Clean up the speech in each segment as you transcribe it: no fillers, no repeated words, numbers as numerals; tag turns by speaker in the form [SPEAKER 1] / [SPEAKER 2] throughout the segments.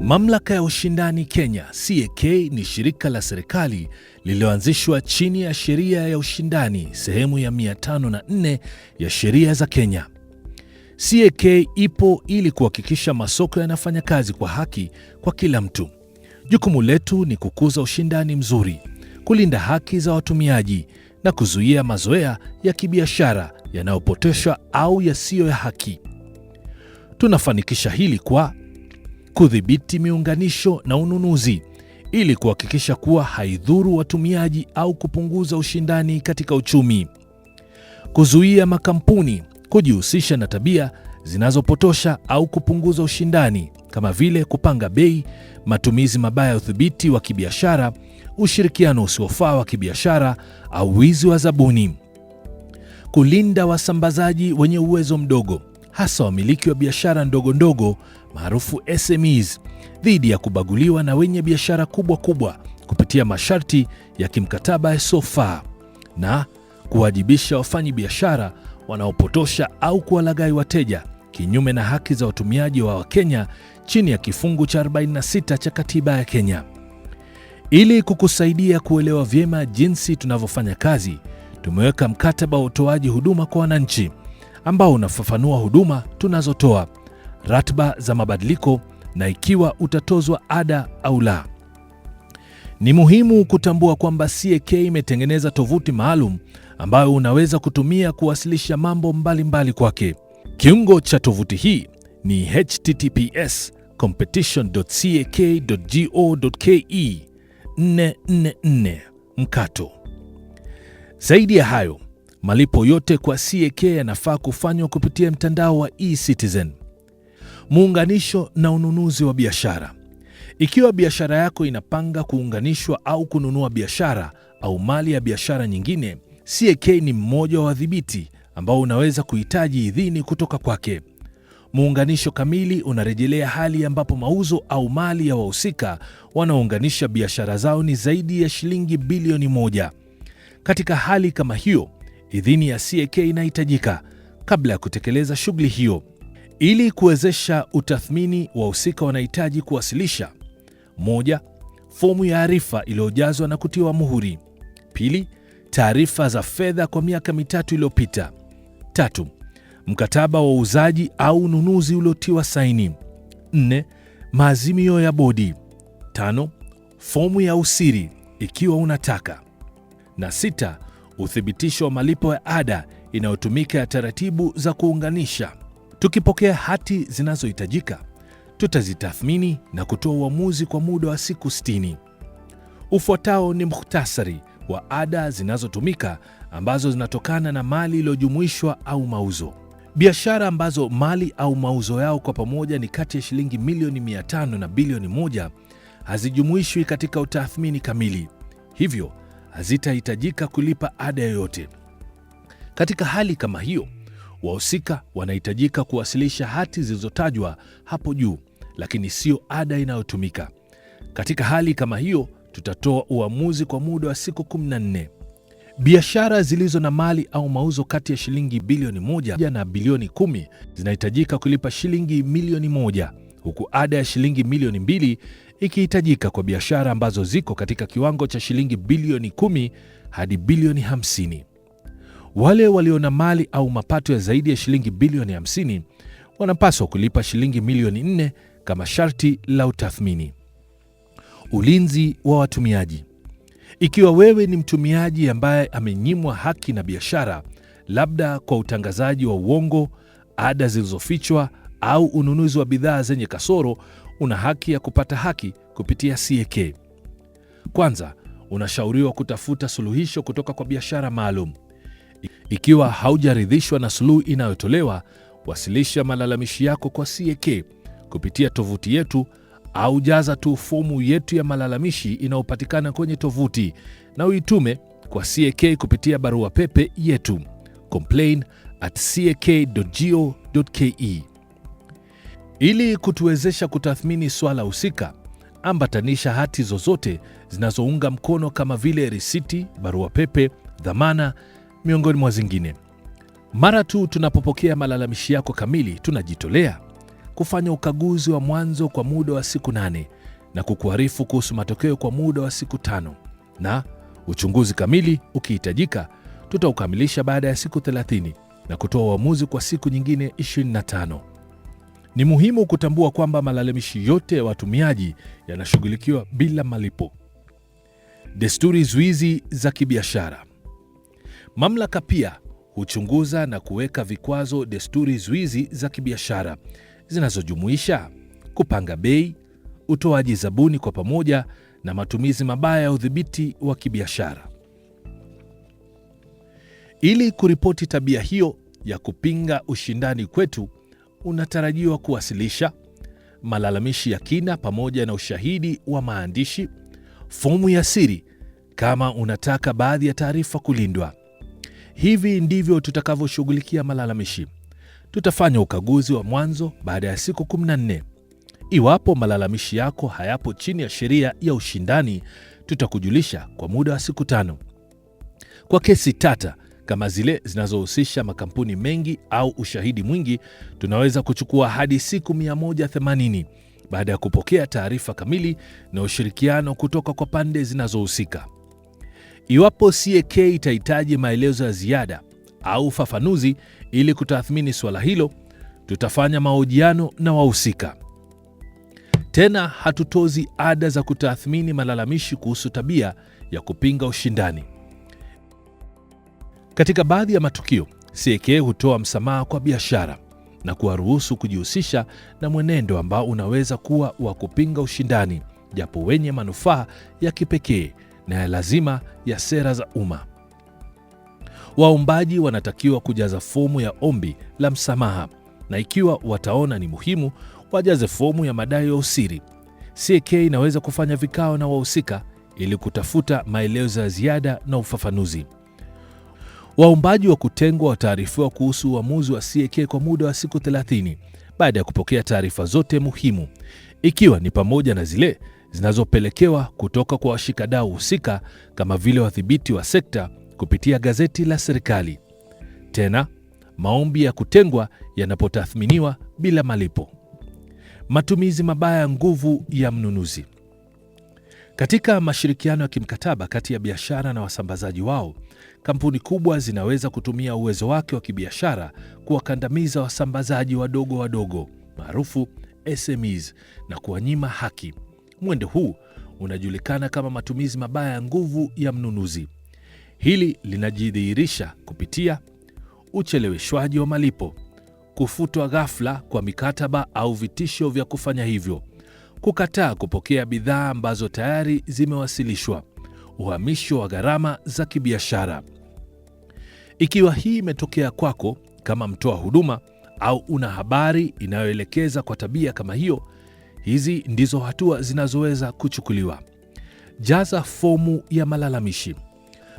[SPEAKER 1] Mamlaka ya Ushindani Kenya (CAK) ni shirika la serikali lililoanzishwa chini ya Sheria ya Ushindani sehemu ya 504 ya Sheria za Kenya. CAK ipo ili kuhakikisha masoko yanafanya kazi kwa haki kwa kila mtu. Jukumu letu ni kukuza ushindani mzuri, kulinda haki za watumiaji na kuzuia mazoea ya kibiashara yanayopotosha au yasiyo ya haki. Tunafanikisha hili kwa kudhibiti miunganisho na ununuzi ili kuhakikisha kuwa haidhuru watumiaji au kupunguza ushindani katika uchumi. Kuzuia makampuni kujihusisha na tabia zinazopotosha au kupunguza ushindani kama vile kupanga bei, matumizi mabaya ya udhibiti wa kibiashara, ushirikiano usiofaa wa kibiashara au wizi wa zabuni. Kulinda wasambazaji wenye uwezo mdogo, hasa wamiliki wa biashara ndogo ndogo maarufu SMEs, dhidi ya kubaguliwa na wenye biashara kubwa kubwa kupitia masharti ya kimkataba yasiyofaa, na kuwajibisha wafanyi biashara wanaopotosha au kuwalaghai wateja kinyume na haki za watumiaji wa Wakenya chini ya kifungu cha 46 cha Katiba ya Kenya. Ili kukusaidia kuelewa vyema jinsi tunavyofanya kazi, tumeweka mkataba wa utoaji huduma kwa wananchi ambao unafafanua huduma tunazotoa, ratiba za mabadiliko na ikiwa utatozwa ada au la. Ni muhimu kutambua kwamba CAK imetengeneza tovuti maalum ambayo unaweza kutumia kuwasilisha mambo mbalimbali kwake. Kiungo cha tovuti hii ni https://competition.cak.go.ke 444 Zaidi ya hayo, malipo yote kwa CAK yanafaa kufanywa kupitia mtandao wa eCitizen. Muunganisho na ununuzi wa biashara. Ikiwa biashara yako inapanga kuunganishwa au kununua biashara au mali ya biashara nyingine, CAK ni mmoja wa wadhibiti ambao unaweza kuhitaji idhini kutoka kwake. Muunganisho kamili unarejelea hali ambapo mauzo au mali ya wahusika wanaounganisha biashara zao ni zaidi ya shilingi bilioni 1. Katika hali kama hiyo, idhini ya CAK inahitajika kabla ya kutekeleza shughuli hiyo. Ili kuwezesha utathmini, wahusika wanahitaji kuwasilisha: 1. Fomu ya arifa iliyojazwa na kutiwa muhuri. 2. Taarifa za fedha kwa miaka 3 iliyopita. 3. Mkataba wa uuzaji au ununuzi uliotiwa saini. 4. Maazimio ya bodi. 5. Fomu ya usiri ikiwa unataka. Na 6. Uthibitisho wa malipo ya ada inayotumika ya taratibu za kuunganisha. Tukipokea hati zinazohitajika, tutazitathmini na kutoa uamuzi kwa muda wa siku 60. Ufuatao ni muhtasari wa ada zinazotumika ambazo zinatokana na mali iliyojumuishwa au mauzo. Biashara ambazo mali au mauzo yao kwa pamoja ni kati ya shilingi milioni 500 na bilioni 1 hazijumuishwi katika utathmini kamili, hivyo hazitahitajika kulipa ada yoyote. Katika hali kama hiyo, wahusika wanahitajika kuwasilisha hati zilizotajwa hapo juu, lakini sio ada inayotumika. Katika hali kama hiyo, tutatoa uamuzi kwa muda wa siku 14. Biashara zilizo na mali au mauzo kati ya shilingi bilioni 1 na bilioni 10 zinahitajika kulipa shilingi milioni 1, huku ada ya shilingi milioni 2 ikihitajika kwa biashara ambazo ziko katika kiwango cha shilingi bilioni 10 hadi bilioni 50. Wale walio na mali au mapato ya zaidi ya shilingi bilioni 50 wanapaswa kulipa shilingi milioni 4 kama sharti la utathmini. Ulinzi wa watumiaji. Ikiwa wewe ni mtumiaji ambaye amenyimwa haki na biashara, labda kwa utangazaji wa uongo, ada zilizofichwa au ununuzi wa bidhaa zenye kasoro, una haki ya kupata haki kupitia CAK. Kwanza, unashauriwa kutafuta suluhisho kutoka kwa biashara maalum. Ikiwa haujaridhishwa na suluhu inayotolewa, wasilisha malalamishi yako kwa CAK kupitia tovuti yetu au jaza tu fomu yetu ya malalamishi inayopatikana kwenye tovuti na uitume kwa CAK kupitia barua pepe yetu complain@cak.go.ke. Ili kutuwezesha kutathmini swala husika, ambatanisha hati zozote zinazounga mkono kama vile risiti, barua pepe, dhamana, miongoni mwa zingine. Mara tu tunapopokea malalamishi yako kamili, tunajitolea kufanya ukaguzi wa mwanzo kwa muda wa siku 8 na kukuarifu kuhusu matokeo kwa muda wa siku 5, na uchunguzi kamili ukihitajika tutaukamilisha baada ya siku 30 na kutoa uamuzi kwa siku nyingine 25. Ni muhimu kutambua kwamba malalamishi yote ya watumiaji yanashughulikiwa bila malipo. Desturi zuizi za kibiashara. Mamlaka pia huchunguza na kuweka vikwazo desturi zuizi za kibiashara zinazojumuisha kupanga bei, utoaji zabuni kwa pamoja na matumizi mabaya ya udhibiti wa kibiashara. Ili kuripoti tabia hiyo ya kupinga ushindani kwetu, unatarajiwa kuwasilisha malalamishi ya kina pamoja na ushahidi wa maandishi, fomu ya siri kama unataka baadhi ya taarifa kulindwa. Hivi ndivyo tutakavyoshughulikia malalamishi. Tutafanya ukaguzi wa mwanzo baada ya siku 14. Iwapo malalamishi yako hayapo chini ya sheria ya ushindani, tutakujulisha kwa muda wa siku 5. Kwa kesi tata kama zile zinazohusisha makampuni mengi au ushahidi mwingi, tunaweza kuchukua hadi siku 180 baada ya kupokea taarifa kamili na ushirikiano kutoka kwa pande zinazohusika. Iwapo CAK itahitaji maelezo ya ziada au ufafanuzi ili kutathmini suala hilo, tutafanya mahojiano na wahusika. Tena hatutozi ada za kutathmini malalamishi kuhusu tabia ya kupinga ushindani. Katika baadhi ya matukio, CAK hutoa msamaha kwa biashara na kuwaruhusu kujihusisha na mwenendo ambao unaweza kuwa wa kupinga ushindani, japo wenye manufaa ya kipekee na ya lazima ya sera za umma. Waombaji wanatakiwa kujaza fomu ya ombi la msamaha, na ikiwa wataona ni muhimu, wajaze fomu ya madai ya usiri. CAK inaweza kufanya vikao na wahusika ili kutafuta maelezo ya ziada na ufafanuzi. Waombaji wa kutengwa wataarifiwa kuhusu uamuzi wa CAK kwa muda wa siku 30 baada ya kupokea taarifa zote muhimu, ikiwa ni pamoja na zile zinazopelekewa kutoka kwa washikadau husika kama vile wadhibiti wa sekta kupitia gazeti la serikali. Tena, maombi ya kutengwa yanapotathminiwa bila malipo. Matumizi mabaya ya nguvu ya mnunuzi. Katika mashirikiano ya kimkataba kati ya biashara na wasambazaji wao, kampuni kubwa zinaweza kutumia uwezo wake wa kibiashara kuwakandamiza wasambazaji wadogo maarufu SMEs na kuwanyima haki. Mwendo huu unajulikana kama matumizi mabaya ya nguvu ya mnunuzi. Hili linajidhihirisha kupitia ucheleweshwaji wa malipo, kufutwa ghafla kwa mikataba au vitisho vya kufanya hivyo, kukataa kupokea bidhaa ambazo tayari zimewasilishwa, uhamisho wa gharama za kibiashara. Ikiwa hii imetokea kwako kama mtoa huduma au una habari inayoelekeza kwa tabia kama hiyo, hizi ndizo hatua zinazoweza kuchukuliwa. Jaza fomu ya malalamishi.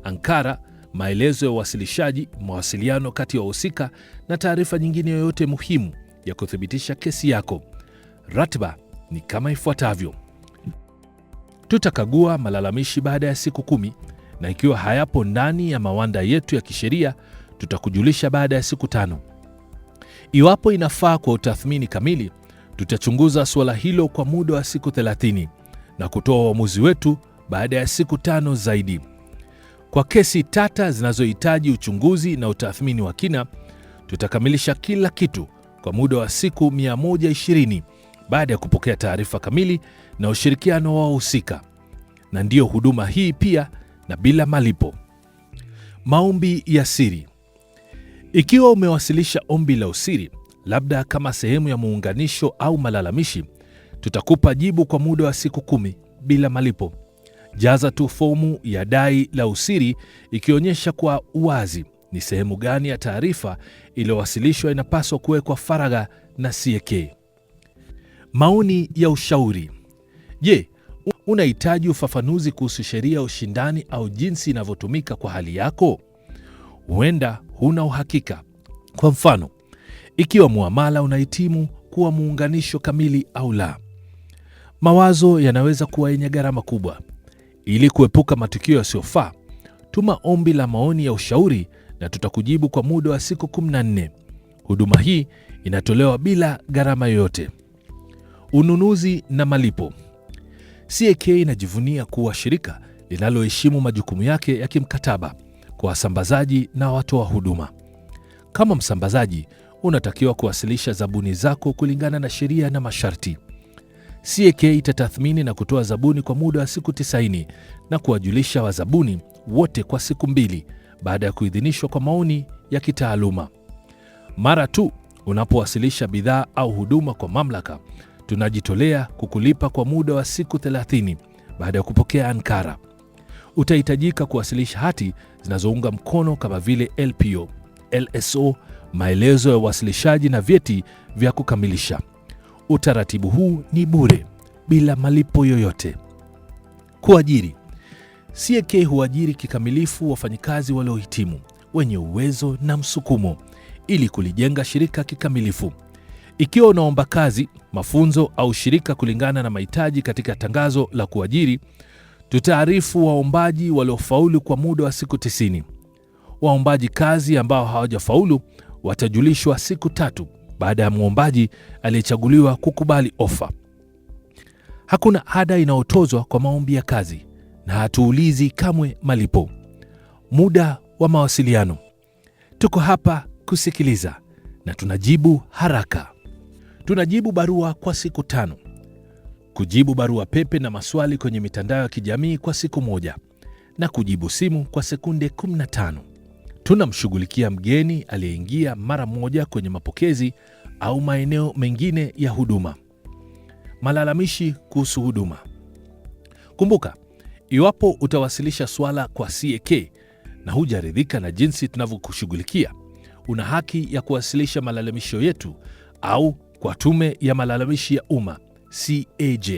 [SPEAKER 1] Ankara maelezo ya uwasilishaji, mawasiliano kati ya wahusika na taarifa nyingine yoyote muhimu ya kuthibitisha kesi yako. Ratiba ni kama ifuatavyo. Tutakagua malalamishi baada ya siku 10, na ikiwa hayapo ndani ya mawanda yetu ya kisheria, tutakujulisha baada ya siku 5. Iwapo inafaa kwa utathmini kamili, tutachunguza suala hilo kwa muda wa siku 30 na kutoa uamuzi wetu baada ya siku 5 zaidi. Kwa kesi tata zinazohitaji uchunguzi na utathmini wa kina, tutakamilisha kila kitu kwa muda wa siku 120 baada ya kupokea taarifa kamili na ushirikiano wa wahusika. Na ndiyo huduma hii pia na bila malipo. Maombi ya siri. Ikiwa umewasilisha ombi la usiri, labda kama sehemu ya muunganisho au malalamishi, tutakupa jibu kwa muda wa siku 10 bila malipo. Jaza tu fomu ya dai la usiri ikionyesha kwa uwazi ni sehemu gani ya taarifa iliyowasilishwa inapaswa kuwekwa faragha na CAK. Maoni ya ushauri. Je, unahitaji ufafanuzi kuhusu sheria ya ushindani au jinsi inavyotumika kwa hali yako? Huenda huna uhakika. Kwa mfano, ikiwa muamala unahitimu kuwa muunganisho kamili au la. Mawazo yanaweza kuwa yenye gharama kubwa. Ili kuepuka matukio yasiyofaa, tuma ombi la maoni ya ushauri na tutakujibu kwa muda wa siku 14. Huduma hii inatolewa bila gharama yoyote. Ununuzi na malipo. CAK inajivunia kuwa shirika linaloheshimu majukumu yake ya kimkataba kwa wasambazaji na watoa huduma. Kama msambazaji, unatakiwa kuwasilisha zabuni zako kulingana na sheria na masharti. CAK itatathmini na kutoa zabuni kwa muda wa siku 90 na kuwajulisha wazabuni wote kwa siku 2 baada ya kuidhinishwa kwa maoni ya kitaaluma. Mara tu unapowasilisha bidhaa au huduma kwa mamlaka, tunajitolea kukulipa kwa muda wa siku 30 baada ya kupokea ankara. Utahitajika kuwasilisha hati zinazounga mkono kama vile LPO, LSO, maelezo ya uwasilishaji na vyeti vya kukamilisha. Utaratibu huu ni bure, bila malipo yoyote. Kuajiri. CAK huajiri kikamilifu wafanyikazi waliohitimu, wenye uwezo na msukumo, ili kulijenga shirika kikamilifu. Ikiwa unaomba kazi, mafunzo au shirika kulingana na mahitaji katika tangazo la kuajiri, tutaarifu waombaji waliofaulu kwa muda wa siku 90. Waombaji kazi ambao hawajafaulu watajulishwa siku 3 baada ya mwombaji aliyechaguliwa kukubali ofa. Hakuna ada inayotozwa kwa maombi ya kazi na hatuulizi kamwe malipo. Muda wa mawasiliano. Tuko hapa kusikiliza na tunajibu haraka. Tunajibu barua kwa siku 5. Kujibu barua pepe na maswali kwenye mitandao ya kijamii kwa siku 1 na kujibu simu kwa sekunde 15. Tunamshughulikia mgeni aliyeingia mara moja kwenye mapokezi au maeneo mengine ya huduma. Malalamishi kuhusu huduma. Kumbuka, iwapo utawasilisha swala kwa CAK na hujaridhika na jinsi tunavyokushughulikia, una haki ya kuwasilisha malalamisho yetu au kwa Tume ya Malalamishi ya Umma CAJ.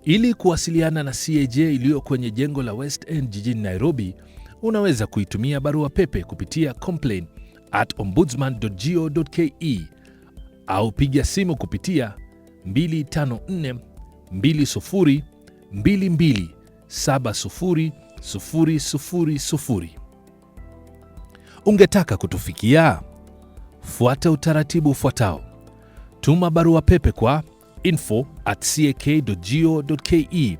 [SPEAKER 1] Ili kuwasiliana na CAJ iliyo kwenye jengo la West End jijini Nairobi, unaweza kuitumia barua pepe kupitia complaint@ombudsman.go.ke au piga simu kupitia 254 20 22 70 000. Ungetaka kutufikia? Fuata utaratibu ufuatao. Tuma barua pepe kwa info@cak.go.ke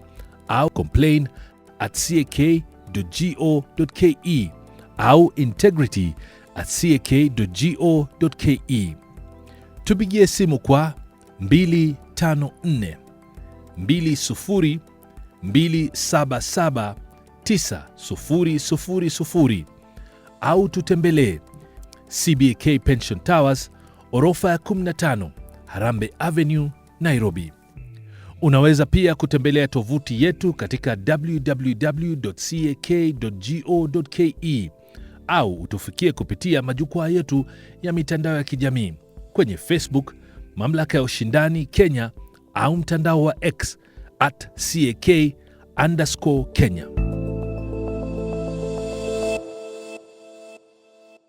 [SPEAKER 1] au complain@cak.go.ke au integrity@cak.go.ke. Tupigie simu kwa 254 20 277 9000 au tutembelee CBK Pension Towers, orofa ya 15, Harambee Avenue, Nairobi. Unaweza pia kutembelea tovuti yetu katika www.cak.go.ke au utufikie kupitia majukwaa yetu ya mitandao ya kijamii kwenye Facebook, Mamlaka ya Ushindani Kenya, au mtandao wa X @CAK_Kenya.